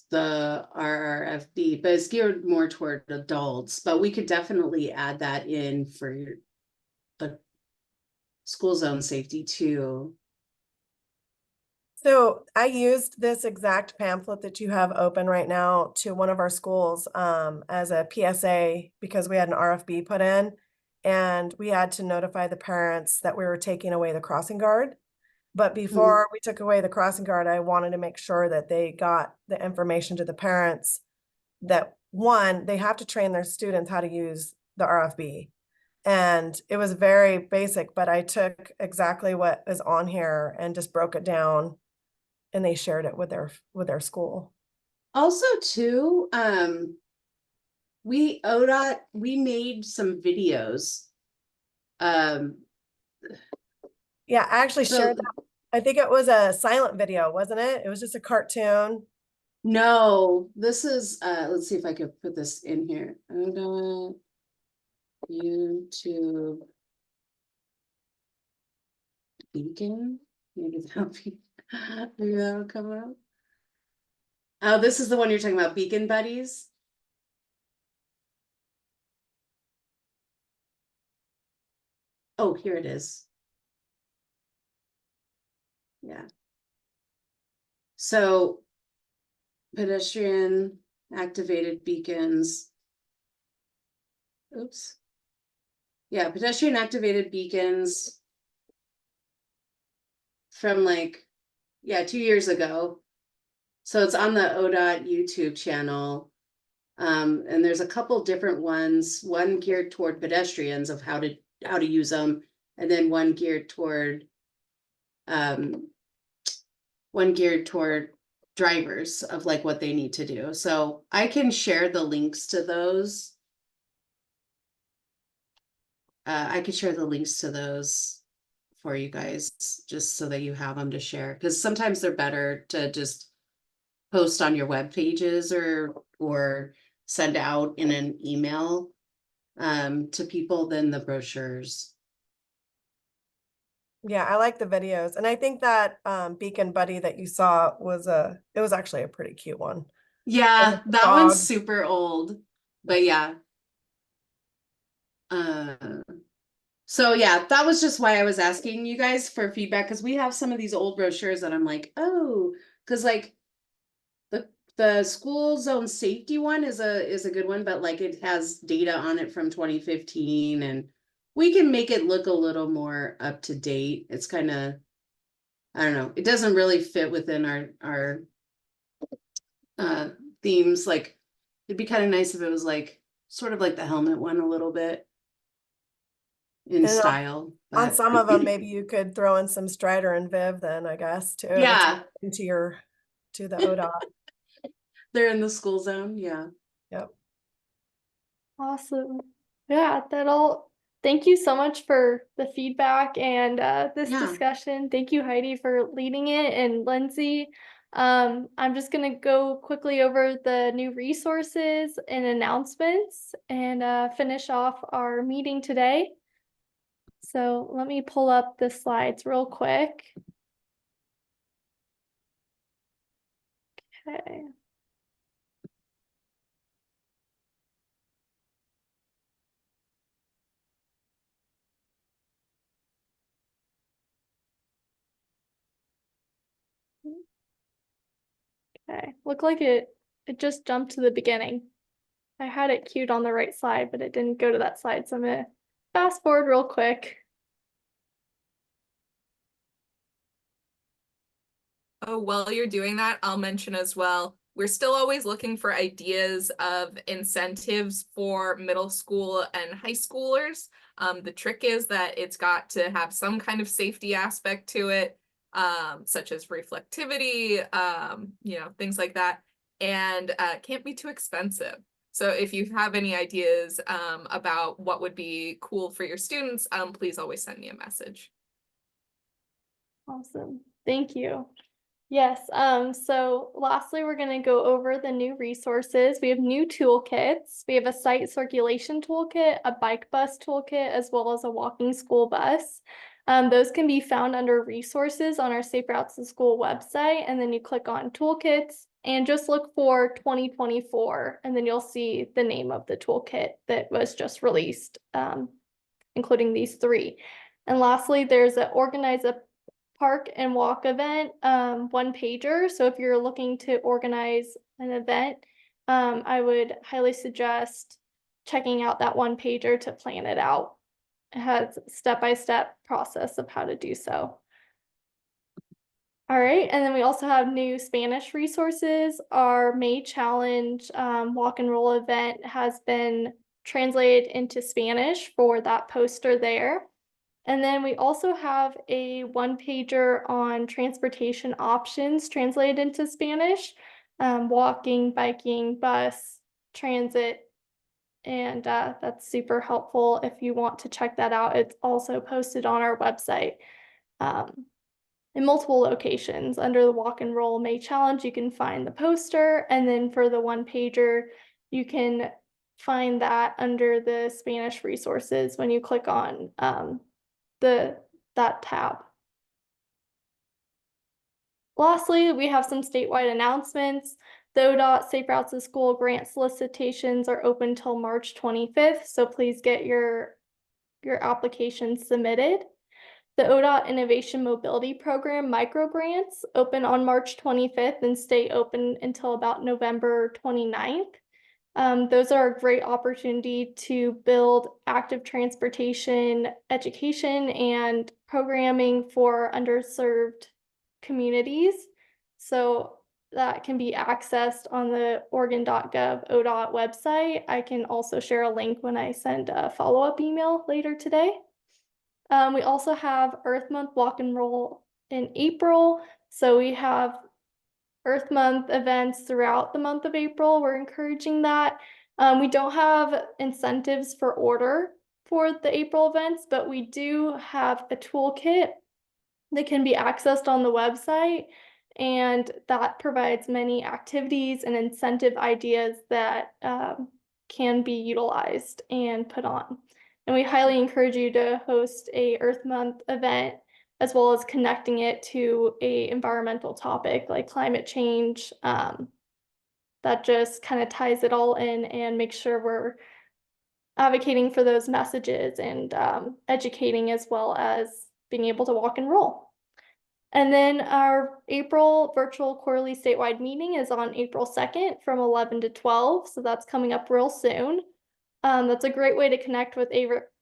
S2: the RRFB, but it's geared more toward adults, but we could definitely add that in for the school zone safety too.
S5: So I used this exact pamphlet that you have open right now to one of our schools as a PSA because we had an RFB put in and we had to notify the parents that we were taking away the crossing guard. But before we took away the crossing guard, I wanted to make sure that they got the information to the parents that one, they have to train their students how to use the RFB. And it was very basic, but I took exactly what is on here and just broke it down and they shared it with their school.
S2: Also too, we ODOT, we made some videos.
S5: Yeah, I actually
S2: So
S5: shared that. I think it was a silent video, wasn't it? It was just a cartoon.
S2: no, this is let's see if I could put this in here. ODOT YouTube beacon. Maybe that'll come up. Oh, this is the one you're talking about, Beacon Buddies. Oh, here it is. Yeah. So pedestrian activated beacons. Oops. Yeah, pedestrian activated beacons from like, yeah, 2 years ago. So it's on the ODOT YouTube channel. And there's a couple different ones, one geared toward pedestrians of how to use them, and then one geared toward drivers of like what they need to do. So I can share the links to those. I could share the links to those for you guys, just so that you have them to share, because sometimes they're better to just post on your web pages or send out in an email to people than the brochures.
S5: Yeah, I like the videos. And I think that Beacon Buddy that you saw it was actually a pretty cute one.
S2: Yeah, that
S5: Dog.
S2: one's super old, but yeah. So yeah, that was just why I was asking you guys for feedback, because we have some of these old brochures that I'm like, oh, because like the school zone safety one is a good one, but like it has data on it from 2015, and we can make it look a little more up to date. It's kind of, I don't know, it doesn't really fit within our themes. Like it'd be kind of nice if it was like sort of like the helmet one a little bit in
S5: And
S2: style.
S5: on
S2: But
S5: some of them, maybe you could throw in some Strider and Viv then, I guess, too.
S2: yeah,
S5: To the ODOT.
S2: they're in the school zone. Yeah.
S5: Yep.
S1: Awesome. Yeah, thank you so much for the feedback and this
S2: Yeah.
S1: discussion. Thank you, Heidi, for leading it, and Lindsay. I'm just gonna go quickly over the new resources and announcements and finish off our meeting today. So let me pull up the slides real quick. Okay. Okay, look like it just jumped to the beginning. I had it queued on the right slide, but it didn't go to that slide, so I'm gonna fast forward real quick.
S3: Oh, while you're doing that, I'll mention as well, we're still always looking for ideas of incentives for middle school and high schoolers. The trick is that it's got to have some kind of safety aspect to it, such as reflectivity, things like that, and can't be too expensive. So if you have any ideas about what would be cool for your students, please always send me a message.
S1: Awesome, thank you. Yes, so lastly, we're gonna go over the new resources. We have new toolkits. We have a site circulation toolkit, a bike bus toolkit, as well as a walking school bus. Those can be found under resources on our Safe Routes to School website, and then you click on toolkits and just look for 2024, and then you'll see the name of the toolkit that was just released, including these three. And lastly, there's a organize a park and walk event, one pager. So if you're looking to organize an event, I would highly suggest checking out that one pager to plan it out. It has step-by-step process of how to do so. All right, and then we also have new Spanish resources. Our May Challenge walk and roll event has been translated into Spanish for that poster there. And then we also have a one pager on transportation options translated into Spanish, walking, biking, bus, transit, and that's super helpful if you want to check that out. It's also posted on our website in multiple locations. Under the Walk and Roll May Challenge, you can find the poster, and then for the one pager, you can find that under the Spanish resources when you click on that tab. Lastly, we have some statewide announcements. The ODOT Safe Routes to School grant solicitations are open till March 25th, so please get your applications submitted. The ODOT Innovation Mobility Program micro grants open on March 25th and stay open until about November 29th. Those are a great opportunity to build active transportation education and programming for underserved communities. So that can be accessed on the Oregon.gov ODOT website. I can also share a link when I send a follow-up email later today. We also have Earth Month Walk and Roll in April. So we have Earth Month events throughout the month of April. We're encouraging that. We don't have incentives for order for the April events, but we do have a toolkit that can be accessed on the website, and that provides many activities and incentive ideas that can be utilized and put on. And we highly encourage you to host a Earth Month event, as well as connecting it to a environmental topic like climate change. That just kind of ties it all in and makes sure we're advocating for those messages and educating, as well as being able to walk and roll. And then our April virtual quarterly statewide meeting is on April 2nd from 11 to 12. So that's coming up real soon. That's a great way to connect with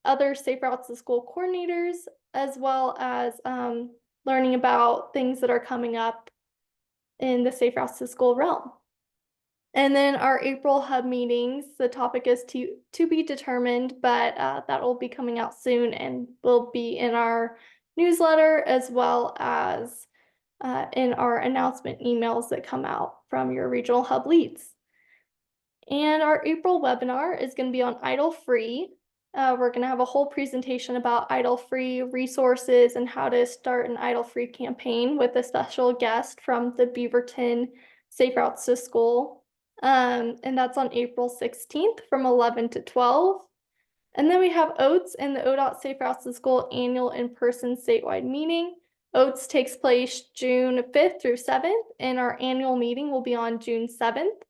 S1: other Safe Routes to School coordinators, as well as learning about things that are coming up in the Safe Routes to School realm. And then our April hub meetings, the topic is to be determined, but that will be coming out soon and will be in our newsletter, as well as in our announcement emails that come out from your regional hub leads. And our April webinar is going to be on idle free. We're going to have a whole presentation about idle free resources and how to start an idle free campaign with a special guest from the Beaverton Safe Routes to School. And that's on April 16th from 11 to 12. And then we have OATS and the ODOT Safe Routes to School annual in-person statewide meeting. Oats takes place June 5th through 7th, and our annual meeting will be on June 7th.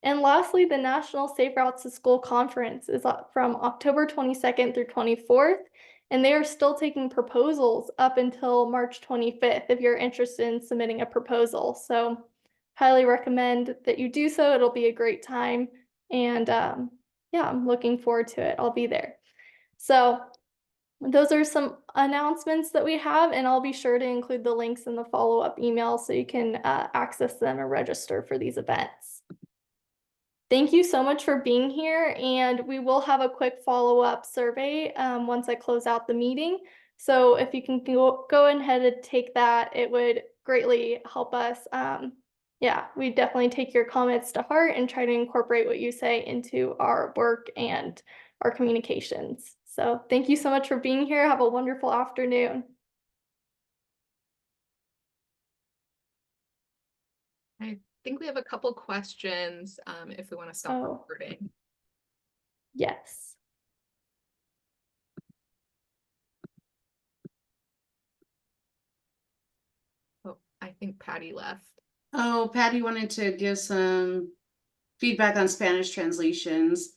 S1: And lastly, the National Safe Routes to School Conference is from October 22nd through 24th, and they are still taking proposals up until March 25th if you're interested in submitting a proposal. So highly recommend that you do so. It'll be a great time. And yeah, I'm looking forward to it. I'll be there. So those are some announcements that we have, and I'll be sure to include the links in the follow-up email so you can access them and register for these events. Thank you so much for being here, and we will have a quick follow-up survey once I close out the meeting. So if you can go ahead and take that, it would greatly help us. Yeah, we definitely take your comments to heart and try to incorporate what you say into our work and our communications. So thank you so much for being here. Have a wonderful afternoon.
S3: I think we have a couple questions if we want to stop recording.
S1: Yes.
S3: Oh, I think Patty left.
S2: Oh, Patty wanted to give some feedback on Spanish translations.